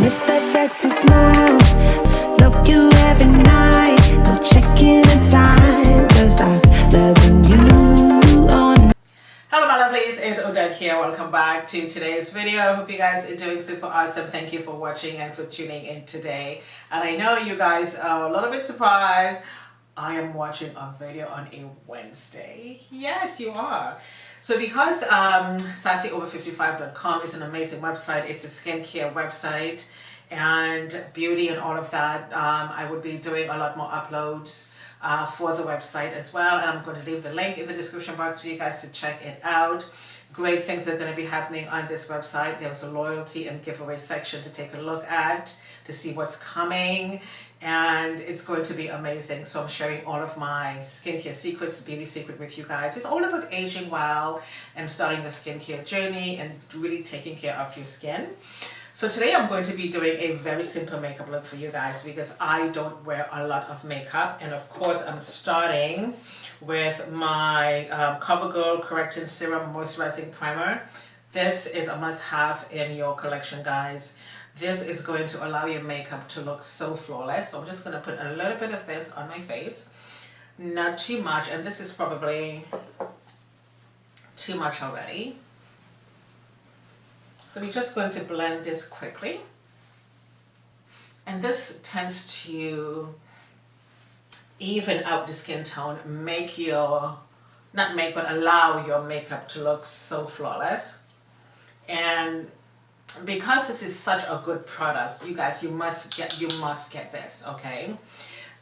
miss that sexy smile. Love you every night. No checking in time. Just us loving you on. Hello my lovelies, it's Odette here. Welcome back to today's video. I hope you guys are doing super awesome. Thank you for watching and for tuning in today. And I know you guys are a little bit surprised. I am watching a video on a Wednesday. Yes, you are. So because SassyOver55.com is an amazing website, it's a skincare website and beauty and all of that, I would be doing a lot more uploads for the website as well, and I'm going to leave the link in the description box for you guys to check it out. Great things are going to be happening on this website. There's a loyalty and giveaway section to take a look at to see what's coming, and it's going to be amazing. So I'm sharing all of my skincare secrets, beauty secret with you guys. It's all about aging well and starting a skincare journey and really taking care of your skin. So today I'm going to be doing a very simple makeup look for you guys because I don't wear a lot of makeup, and of course I'm starting with my CoverGirl Correcting Serum Moisturizing Primer. This is a must-have in your collection, guys. This is going to allow your makeup to look so flawless. So I'm just going to put a little bit of this on my face. Not too much, and this is probably too much already. So we're just going to blend this quickly. And this tends to even out the skin tone, make your, not make, but allow your makeup to look so flawless. And because this is such a good product, you guys, you must get this, okay?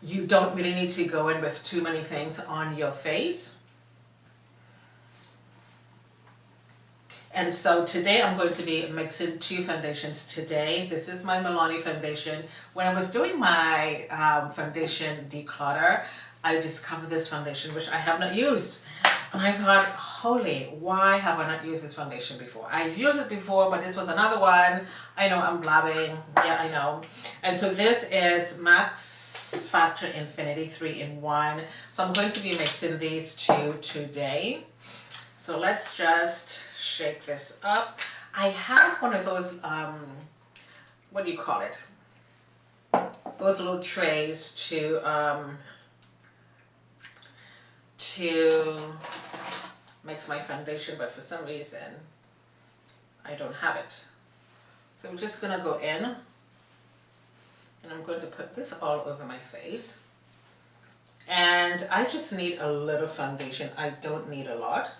You don't really need to go in with too many things on your face. And so today I'm going to be mixing two foundations today. This is my Milani foundation. When I was doing my foundation declutter, I discovered this foundation which I have not used. And I thought, holy, why have I not used this foundation before? I've used it before, but this was another one. I know I'm blabbing. Yeah, I know. And so this is MaxFactor Infinity 3-in-1. So I'm going to be mixing these two today. So let's just shake this up. I have one of those, what do you call it? Those little trays to mix my foundation, but for some reason I don't have it. So I'm just gonna go in and I'm going to put this all over my face. And I just need a little foundation. I don't need a lot.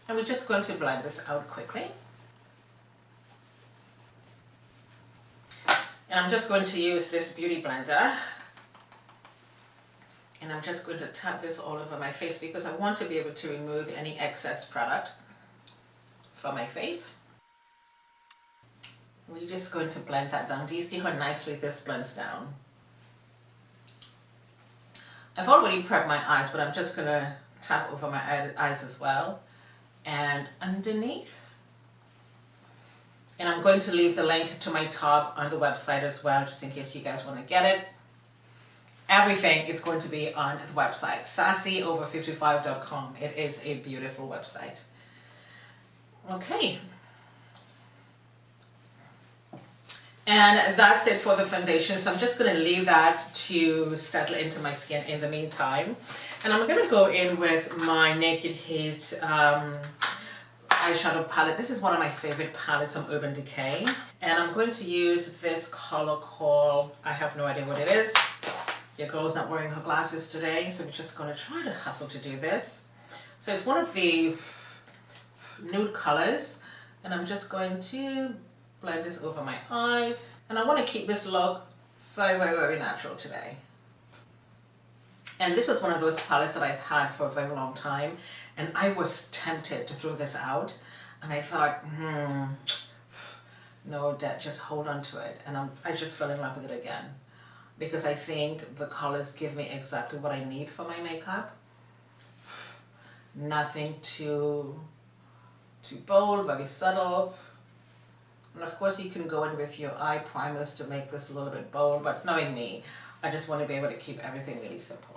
And we're just going to blend this out quickly. And I'm just going to use this beauty blender. And I'm just going to tap this all over my face because I want to be able to remove any excess product from my face. We're just going to blend that down. Do you see how nicely this blends down? I've already prepped my eyes, but I'm just going to tap over my eyes as well. And underneath. And I'm going to leave the link to my top on the website as well, just in case you guys want to get it. Everything is going to be on the website, SassyOver55.com. It is a beautiful website. Okay. And that's it for the foundation. So I'm just going to leave that to settle into my skin in the meantime. And I'm going to go in with my Naked Heat eyeshadow palette. This is one of my favorite palettes from Urban Decay. And I'm going to use this color called, I have no idea what it is. Your girl's not wearing her glasses today, so we're just going to try to hustle to do this. So it's one of the nude colors. And I'm just going to blend this over my eyes. And I want to keep this look very, very, very natural today. And this was one of those palettes that I've had for a very long time. And I was tempted to throw this out. And I thought, no, Dad, just hold on to it. And I just fell in love with it again. Because I think the colors give me exactly what I need for my makeup. Nothing too bold, very subtle. And of course you can go in with your eye primers to make this a little bit bold. But knowing me, I just want to be able to keep everything really simple.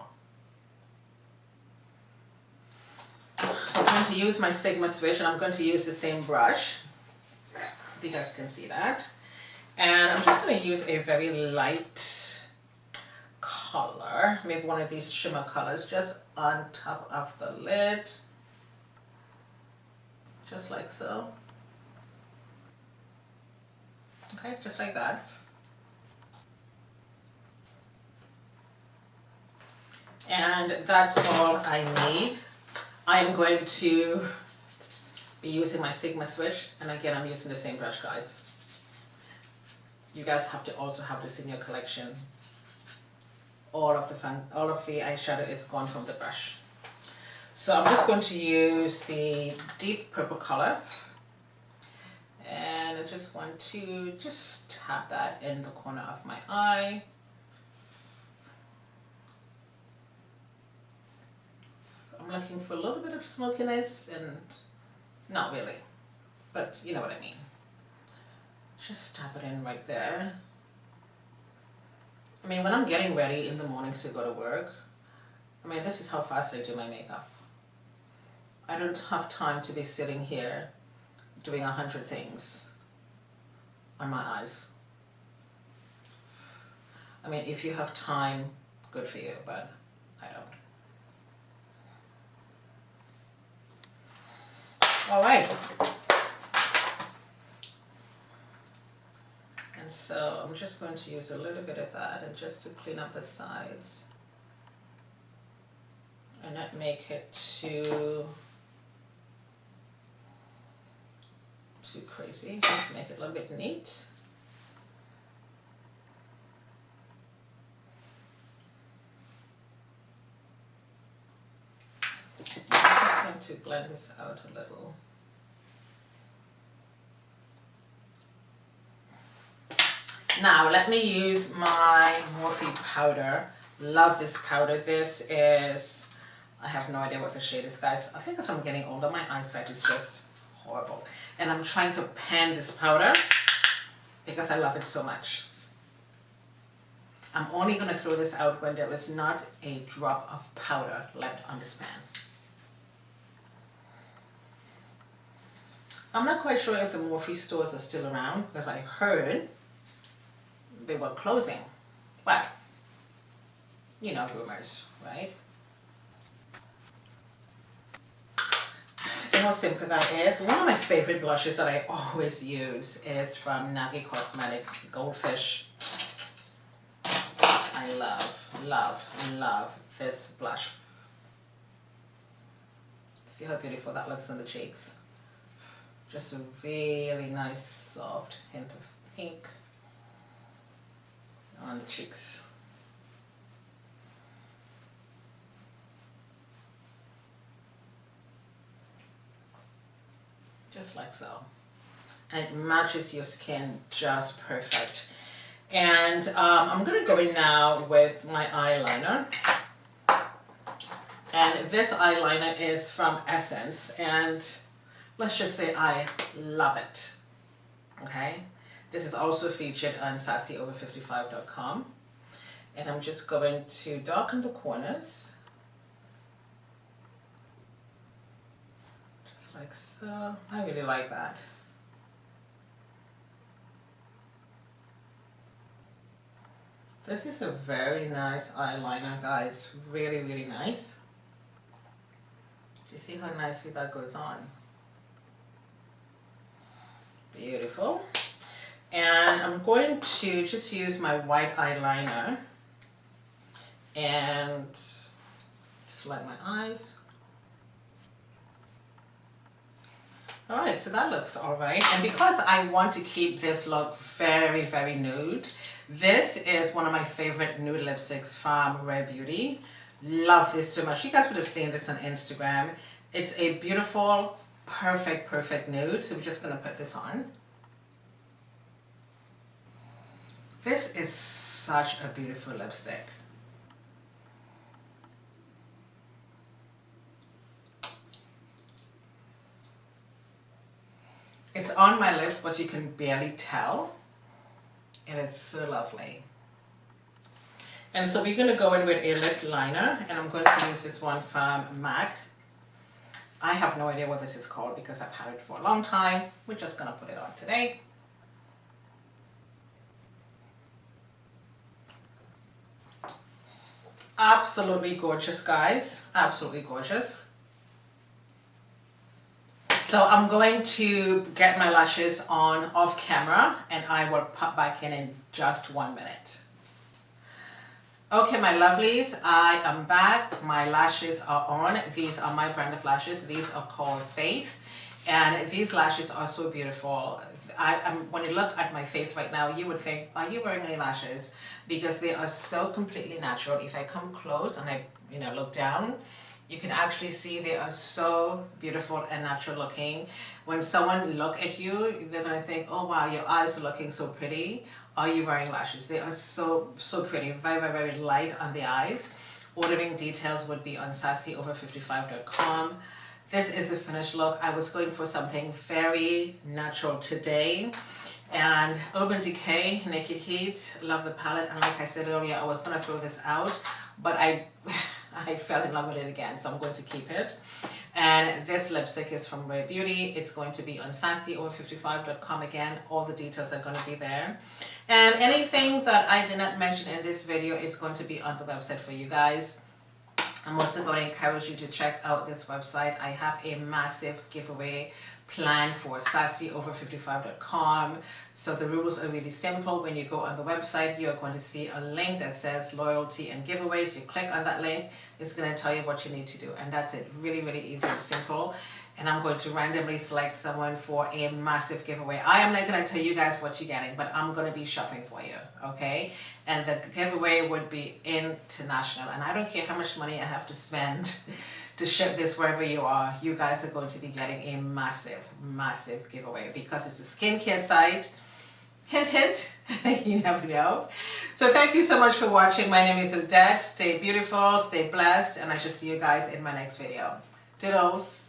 So I'm going to use my Sigma switch, and I'm going to use the same brush. You guys can see that. And I'm just going to use a very light color, maybe one of these shimmer colors, just on top of the lid, just like so. Okay, just like that. And that's all I need. I'm going to be using my Sigma switch, and again I'm using the same brush, guys. You guys have to also have this in your collection. All of the eyeshadow is gone from the brush. So I'm just going to use the deep purple color, and I just want to just tap that in the corner of my eye. I'm looking for a little bit of smokiness, and not really, but you know what I mean. Just tap it in right there. I mean, when I'm getting ready in the mornings to go to work, I mean, this is how fast I do my makeup. I don't have time to be sitting here doing 100 things on my eyes. I mean, if you have time, good for you, but I don't. All right. And so I'm just going to use a little bit of that, and just to clean up the sides and not make it too crazy. Just make it a little bit neat. I'm just going to blend this out a little. Now let me use my Morphe powder. Love this powder. This is, I have no idea what the shade is, guys. I think as I'm getting older, my eyesight is just horrible. And I'm trying to pan this powder because I love it so much. I'm only going to throw this out when there is not a drop of powder left on this pan. I'm not quite sure if the Morphe stores are still around, because I heard they were closing, but you know, rumors, right? See how simple that is. One of my favorite blushes that I always use is from Nagi Cosmetics Goldfish. I love this blush. See how beautiful that looks on the cheeks. Just a really nice soft hint of pink on the cheeks. Just like so. And it matches your skin just perfect. And I'm going to go in now with my eyeliner. And this eyeliner is from Essence, and let's just say I love it. Okay? This is also featured on sassyover55.com. And I'm just going to darken the corners. Just like so. I really like that. This is a very nice eyeliner, guys. Really, really nice. You see how nicely that goes on? Beautiful. And I'm going to just use my white eyeliner and just light my eyes. Alright, so that looks alright. And because I want to keep this look very, very nude, this is one of my favorite nude lipsticks from Rare Beauty. Love this so much. You guys would have seen this on Instagram. It's a beautiful, perfect nude. So we're just going to put this on. This is such a beautiful lipstick. It's on my lips, but you can barely tell. And it's so lovely. And so we're going to go in with a lip liner, and I'm going to use this one from MAC. I have no idea what this is called because I've had it for a long time. We're just going to put it on today. absolutely gorgeous, guys. Absolutely gorgeous. So I'm going to get my lashes on off camera and I will pop back in just 1 minute. Okay, my lovelies, I am back. My lashes are on. These are my brand of lashes. These are called Faith. And these lashes are so beautiful. When you look at my face right now, you would think, are you wearing any lashes? Because they are so completely natural. If I come close and I look down, you can actually see they are so beautiful and natural looking. When someone look at you, they're going to think, oh wow, your eyes are looking so pretty. Are you wearing lashes? They are so pretty, very, very, very light on the eyes. Ordering details would be on sassyover55.com. This is the finished look. I was going for something very natural today. And Urban Decay, Naked Heat, love the palette. And like I said earlier, I was going to throw this out, but I fell in love with it again, so I'm going to keep it. And this lipstick is from Rare Beauty. It's going to be on sassyover55.com again. All the details are going to be there. And anything that I did not mention in this video is going to be on the website for you guys. I'm also going to encourage you to check out this website. I have a massive giveaway planned for sassyover55.com. So the rules are really simple. When you go on the website, you're going to see a link that says loyalty and giveaways. You click on that link, it's going to tell you what you need to do. And that's it. Really, really easy and simple. And I'm going to randomly select someone for a massive giveaway. I am not going to tell you guys what you're getting, but I'm going to be shopping for you, okay? And the giveaway would be international. And I don't care how much money I have to spend to ship this wherever you are. You guys are going to be getting a massive, massive giveaway because it's a skincare site. Hint, hint, you never know. So thank you so much for watching. My name is Odette. Stay beautiful, stay blessed, and I shall see you guys in my next video. Doodles.